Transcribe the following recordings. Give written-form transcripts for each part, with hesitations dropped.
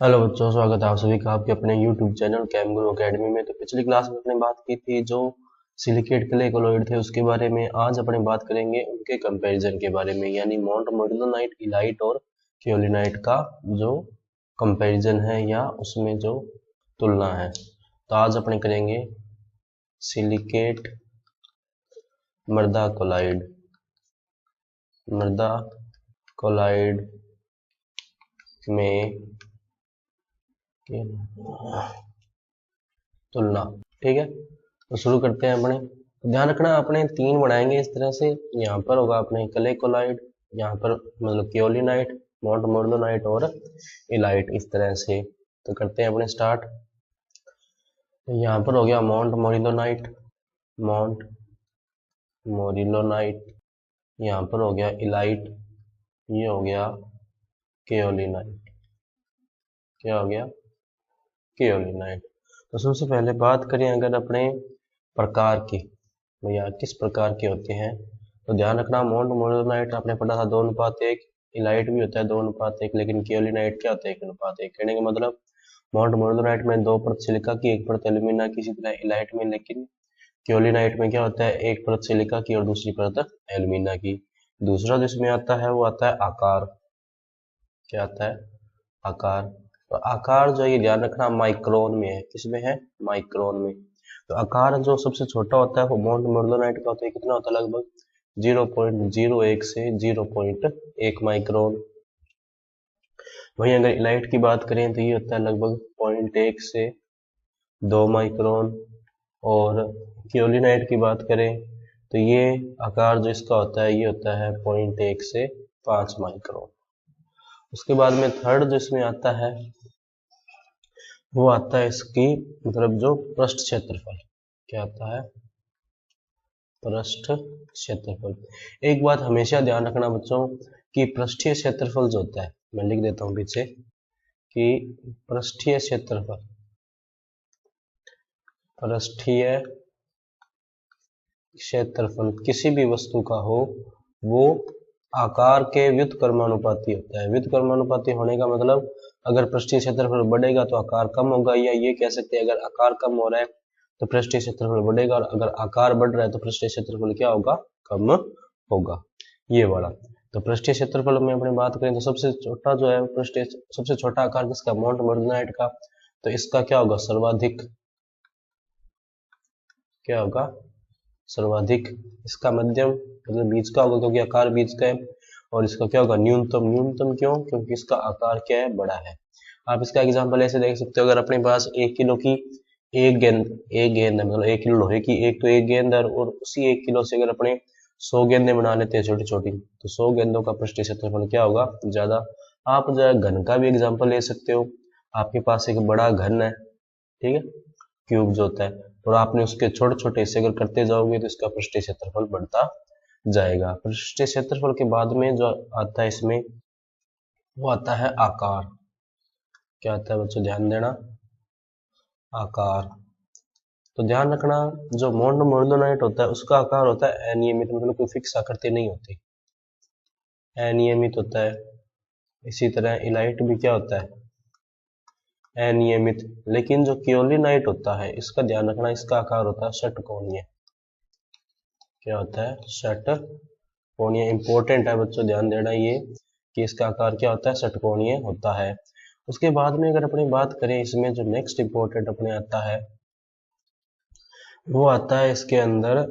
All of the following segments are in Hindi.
हेलो बच्चों, स्वागत है आप सभी का आपके अपने YouTube चैनल कैम गुरु अकेडमी में। तो पिछली क्लास में अपने बात की थी जो सिलिकेट क्ले कोलॉइड थे उसके बारे में। आज अपने बात करेंगे उनके कंपैरिजन के बारे में, यानी माउंट मोर्डोनाइट, इलाइट और केओलिनाइट का जो कंपैरिजन है या उसमें जो तुलना है। तो आज अपने करेंगे सिलिकेट मृदा कोलाइड में तुलना। ठीक है, तो शुरू करते हैं अपने। ध्यान रखना अपने तीन बनाएंगे इस तरह से। यहाँ पर होगा अपने क्ले कोलाइड, यहाँ पर मतलब केओलिनाइट, माउंट मोर्डोनाइट और इलाइट, इस तरह से। तो करते हैं अपने स्टार्ट। यहाँ पर हो गया माउंट मोरिलोनाइट, यहाँ पर हो गया इलाइट, ये हो गया केओलिनाइट। क्या हो गया? केओलिनाइट। तो सबसे पहले बात करें अगर अपने प्रकार की, भैया किस प्रकार के होते हैं, तो ध्यान रखना माउंट मोर्डोनाइट आपने पढ़ा था 2:1, इलाइट भी होता है 2:1, लेकिन केओलिनाइट क्या होता है 1:1। कहने का मतलब माउंट मोर्डोनाइट में 2 परत सिलिका की, 1 परत एल्यूमिना की, इसी तरह इलाइट में। लेकिन केओलिनाइट में क्या होता है, 1 परत सिलिका की और दूसरी परत एल्यूमिना की। दूसरा जिसमें आता है वो आता है आकार। क्या आता है? आकार। तो आकार जो ये ध्यान रखना माइक्रोन में है। किसमें है? माइक्रोन में। तो आकार जो सबसे छोटा होता है वो माउंट मोर्डोनाइट का होता है। कितना होता है? लगभग 0.01 से 0.1 माइक्रोन। वहीं अगर इलाइट की बात करें तो ये होता है लगभग 0.1 से 2 माइक्रोन। और केओलिनाइट की बात करें तो ये आकार जो इसका होता है ये होता है 0.1 से 5 माइक्रोन। उसके बाद में थर्ड जो इसमें आता है वो आता है इसकी मतलब जो पृष्ठ क्षेत्रफल। क्या आता है? पृष्ठ क्षेत्रफल। एक बात हमेशा ध्यान रखना बच्चों कि पृष्ठीय क्षेत्रफल जो होता है, मैं लिख देता हूं पीछे कि पृष्ठीय क्षेत्रफल किसी भी वस्तु का हो वो आकार के व्युत्क्रमानुपाती होता है। व्युत्क्रमानुपाती होने का मतलब अगर पृष्ठीय क्षेत्रफल बढ़ेगा तो आकार कम होगा, या ये कह सकते हैं अगर आकार कम हो रहा है तो पृष्ठीय क्षेत्रफल बढ़ेगा, और अगर आकार बढ़ रहा है तो पृष्ठीय क्षेत्रफल क्या होगा? कम होगा। ये वाला। तो पृष्ठीय क्षेत्रफल में अपनी बात करें तो सबसे छोटा जो है पृष्ठीय, सबसे छोटा आकार किसका? माउंट मोर्डोनाइट का। तो इसका क्या होगा? सर्वाधिक। क्या होगा? सर्वाधिक। इसका मध्यम मतलब बीच का होगा क्योंकि आकार बीच का है। और इसका क्या होगा? न्यूनतम। न्यूनतम क्यों? क्योंकि इसका आकार क्या है? बड़ा है। आप इसका एग्जांपल ऐसे देख सकते हो, अगर अपने पास 1 किलो की एक गेंद है, मतलब 1 किलो लोहे की एक गेंद है, और उसी 1 किलो से अगर अपने 100 गेंदें बना लेते हैं छोटी छोटी, तो 100 गेंदों का पृष्ठीय क्षेत्रफल क्या होगा? ज्यादा। आप जो है घन का भी एग्जाम्पल ले सकते हो। आपके पास एक बड़ा घन है, ठीक है, क्यूब जो होता है, और आपने उसके छोटे छोटे हिस्से अगर करते जाओगे तो इसका पृष्ठीय क्षेत्रफल बढ़ता जाएगा। पृष्ठीय क्षेत्रफल के बाद में जो आता है इसमें वो आता है आकार। क्या आता है बच्चों? ध्यान देना, आकार। तो ध्यान रखना जो माउंट मोर्डोनाइट होता है उसका आकार होता है अनियमित, मतलब कोई फिक्स आकृति नहीं होती, अनियमित होता है। इसी तरह इलाइट भी क्या होता है? अनियमित। लेकिन जो केओलिनाइट होता है इसका ध्यान रखना, इसका आकार होता है षटकोणीय। क्या होता है? षटकोणीय। इंपॉर्टेंट है बच्चों, ध्यान देना ये कि इसका आकार क्या होता है? षटकोणीय होता है। उसके बाद में अगर अपनी बात करें इसमें जो नेक्स्ट इंपॉर्टेंट अपने आता है वो आता है इसके अंदर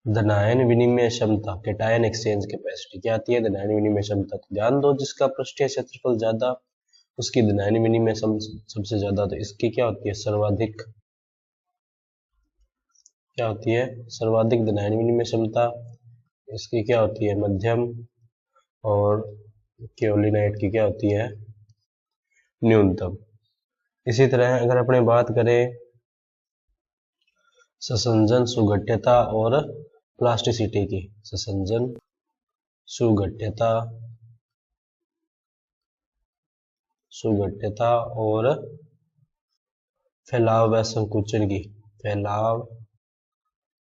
धनायन विनिमय क्षमता, कैटायन एक्सचेंज कैपेसिटी। क्या आती है? धनायन विनिमय क्षमता। तो ध्यान दो जिसका पृष्ठीय क्षेत्रफल ज्यादा उसकी धनायन विनिमय सबसे ज्यादा। तो इसकी क्या होती है? सर्वाधिक। क्या होती है? सर्वाधिक धनायन विनिमय क्षमता। इसकी क्या होती है? मध्यम। और केओलिनाइट की क्या होती है? न्यूनतम। इसी तरह अगर अपने बात करें ससंजन सुगठ्यता और प्लास्टिसिटी की, ससंजन सुगठ्यता और फैलाव व संकुचन की, फैलाव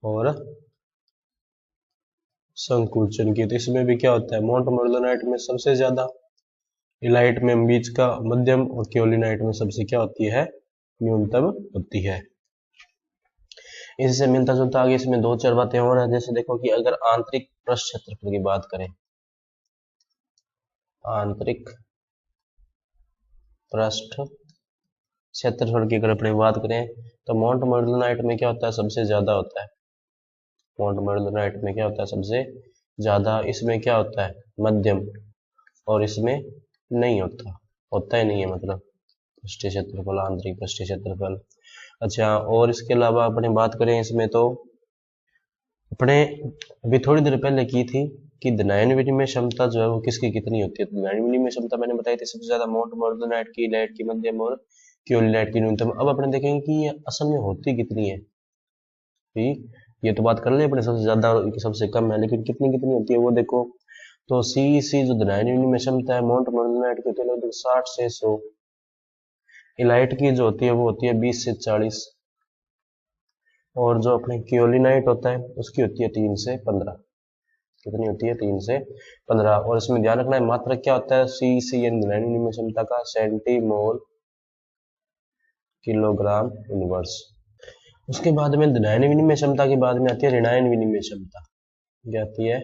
और संकुचन की, तो इसमें भी क्या होता है? माउंट मोर्डोनाइट में सबसे ज्यादा, इलाइट में बीच का मध्यम और केओलिनाइट में सबसे क्या होती है, न्यूनतम होती है। इससे मिलता जुलता आगे इसमें दो चार बातें और हैं। जैसे देखो कि अगर आंतरिक पृष्ठ क्षेत्रफल की बात करें, आंतरिक पृष्ठ क्षेत्रफल की अगर अपनी बात करें तो मोंट मोर्गनाइट में क्या होता है, सबसे ज्यादा होता है। मोंट मोर्गनाइट में क्या होता है, सबसे ज्यादा। इसमें क्या होता है, मध्यम, और इसमें नहीं होता, होता ही नहीं है, मतलब पृष्ठीय क्षेत्रफल, आंतरिक पृष्ठीय क्षेत्रफल। अच्छा, और इसके अलावा अपने बात करें इसमें तो अपने अभी थोड़ी देर पहले की थी कि धनायन विनिमय क्षमता जो है वो किसकी कितनी होती है। तो धनायन विनिमय क्षमता मैंने बताई थी सबसे ज्यादा मोंट मोर्गनाइट की, इलाइट की मध्यम और केओलिनाइट की न्यूनतम। अब अपने देखेंगे कि ये असल में होती कितनी है। ये तो बात कर ले अपने सबसे ज्यादा और सबसे कम है, लेकिन कितनी कितनी होती है वो देखो। तो सी जो धनायन विनिमय क्षमता है मोंट मोर्गनाइट की होती है लगभग 60 से 100। इलाइट की जो होती है वो होती है 20 से 40, और जो अपने केओलिनाइट होता है उसकी होती है 3 से 15। कितनी होती है, 3 से 15। और इसमें ध्यान रखना है मात्रक क्या होता है, सी यानी धनायन विनिमय क्षमता का, सेंटीमोल किलोग्राम इनवर्स। उसके बाद में धनायन विनिमय क्षमता के बाद में आती है ऋणायन विनिमय क्षमता। क्या आती है,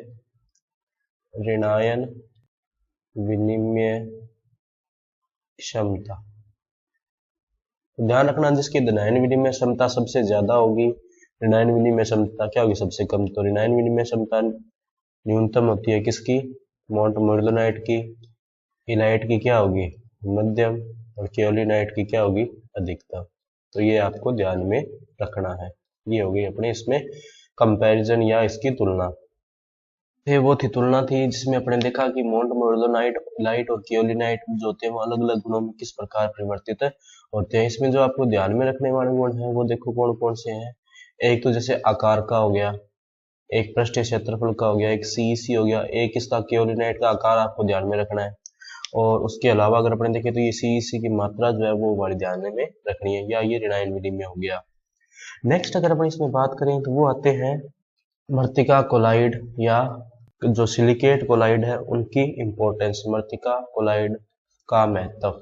ऋणायन विनिमय क्षमता। ध्यान रखना जिसकी धनायन विनिमय क्षमता सबसे ज्यादा होगी, ऋणायन विनिमय क्षमता क्या होगी, सबसे कम। तो ऋणायन विनिमय क्षमता न्यूनतम होती है किसकी, मोंट मोर्गनाइट की, इलाइट की क्या होगी, मध्यम, और केओलिनाइट की क्या होगी, अधिकतम। तो ये आपको ध्यान में रखना है। ये होगी अपने इसमें कंपैरिजन या इसकी तुलना। ये वो थी तुलना थी जिसमें अपने देखा कि मोंट मोर्गनाइट, इलाइट और केओलिनाइट जो होते हैं वो अलग अलग गुणों में किस प्रकार परिवर्तित होते हैं। इसमें जो आपको ध्यान में रखने वाले गुण हैं वो देखो कौन कौन से हैं। एक तो जैसे आकार का हो गया, एक पृष्ठीय क्षेत्रफल का हो गया, एक सीईसी हो गया, एक इसका केओलिनाइट का आकार आपको ध्यान में रखना है। और उसके अलावा अगर अपने देखें तो ये सीईसी की मात्रा जो है वो हमारे ध्यान में रखनी है, या ये ऋणायन विनिमय हो गया। नेक्स्ट अगर अपन इसमें बात करें तो वो आते हैं मृत्तिका कोलाइड या जो सिलिकेट कोलाइड है उनकी इंपॉर्टेंस। मृत्तिका कोलाइड का महत्व,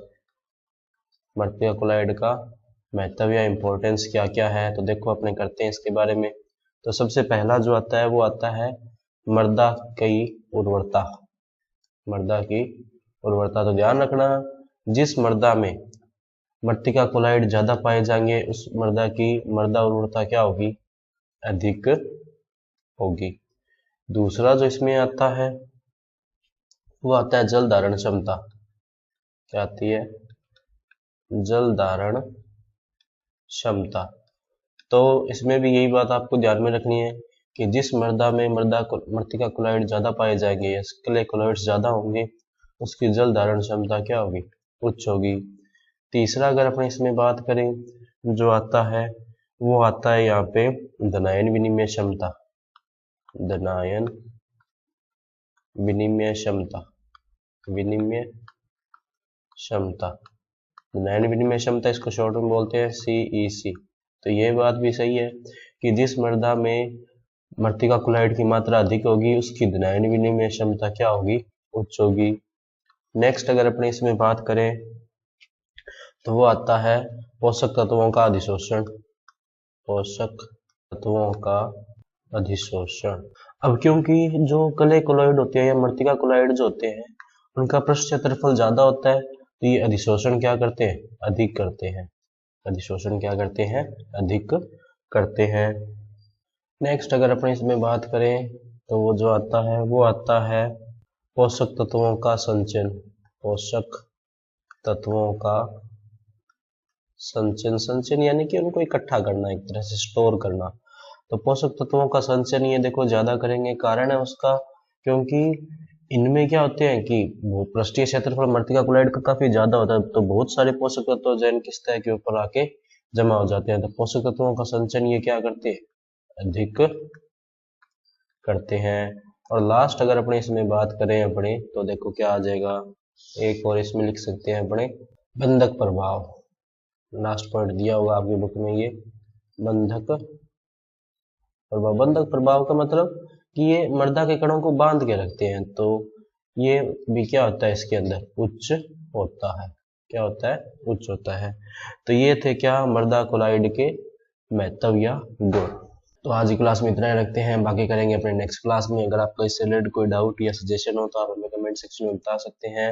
मृत्तिका कोलाइड का महत्व या इंपॉर्टेंस क्या क्या है, तो देखो अपने करते हैं इसके बारे में। तो सबसे पहला जो आता है वो आता है मृदा की उर्वरता। मृदा की उर्वरता, तो ध्यान रखना जिस मृदा में मृत्तिका कोलाइड ज्यादा पाए जाएंगे उस मृदा की मृदा उर्वरता क्या होगी, अधिक होगी। दूसरा जो इसमें आता है वो आता है जल धारण क्षमता। क्या आती है, जल धारण क्षमता। तो इसमें भी यही बात आपको ध्यान में रखनी है कि जिस मृदा में मृत्तिका कोलाइड ज्यादा पाए जाएंगे या क्ले कोलाइड्स ज्यादा होंगे उसकी जल धारण क्षमता क्या होगी, उच्च होगी। तीसरा अगर अपने इसमें बात करें जो आता है वो आता है यहाँ पे धनायन विनिमय क्षमता। धनायन विनिमय क्षमता, विनिमय क्षमता, धनायन विनिमय क्षमता इसको शॉर्ट में बोलते हैं सीईसी। तो ये बात भी सही है कि जिस मृदा में मृत्तिका कोलाइड की मात्रा अधिक होगी उसकी धनायन विनिमय क्षमता क्या होगी, उच्च होगी। नेक्स्ट अगर अपने इसमें बात करें तो वो आता है पोषक तत्वों का अधिशोषण। पोषक तत्वों का अधिशोषण। अब क्योंकि जो क्ले कोलाइड होते हैं या मृत्तिका कोलाइड जो होते हैं उनका पृष्ठ क्षेत्रफल ज्यादा होता है, तो ये अधिशोषण क्या करते हैं, अधिक करते हैं। अधिशोषण क्या करते हैं, अधिक करते हैं। नेक्स्ट अगर अपने इसमें बात करें तो वो जो आता है वो आता है पोषक तत्वों का संचयन। पोषक तत्वों का संचयन, संचयन यानी कि उनको इकट्ठा करना, एक तरह से स्टोर करना। तो पोषक तत्वों का संचयन ये देखो ज्यादा करेंगे, कारण है उसका क्योंकि इनमें क्या होते हैं कि पृष्ठीय क्षेत्रफल मृत्तिका कोलाइड का काफी ज्यादा होता है, तो बहुत सारे पोषक तत्व जो इनकी सतह के ऊपर आके जमा हो जाते हैं। तो पोषक तत्वों का संचयन ये क्या करते हैं, अधिक करते हैं। और लास्ट अगर अपने इसमें बात करें अपने तो देखो क्या आ जाएगा, एक और इसमें लिख सकते हैं अपने बंधक प्रभाव। लास्ट पॉइंट दिया होगा आपकी बुक में, ये बंधक प्रभाव। बंधक प्रभाव का मतलब कि ये मृदा के कणों को बांध के रखते हैं। तो ये भी क्या होता है, इसके अंदर उच्च होता है। क्या होता है, उच्च होता है। तो ये थे क्या, मृदा कोलाइड के महत्व या गुण। तो आज की क्लास में इतना ही रखते हैं, बाकी करेंगे अपने नेक्स्ट क्लास में। अगर आपको इससे रिलेटेड कोई डाउट या सजेशन हो तो आप हमें कमेंट सेक्शन में बता सकते हैं।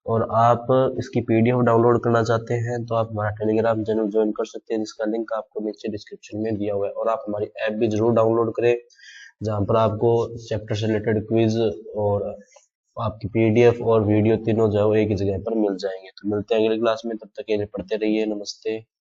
और आप इसकी पीडीएफ डाउनलोड करना चाहते हैं तो आप हमारा टेलीग्राम चैनल ज्वाइन कर सकते हैं, जिसका लिंक आपको नीचे डिस्क्रिप्शन में दिया हुआ है। और आप हमारी ऐप भी जरूर डाउनलोड करें, जहाँ पर आपको चैप्टर से रिलेटेड क्विज और आपकी पीडीएफ और वीडियो तीनों जो एक ही जगह पर मिल जाएंगे। तो मिलते हैं अगली क्लास में, तब तक के लिए पढ़ते रहिए। नमस्ते।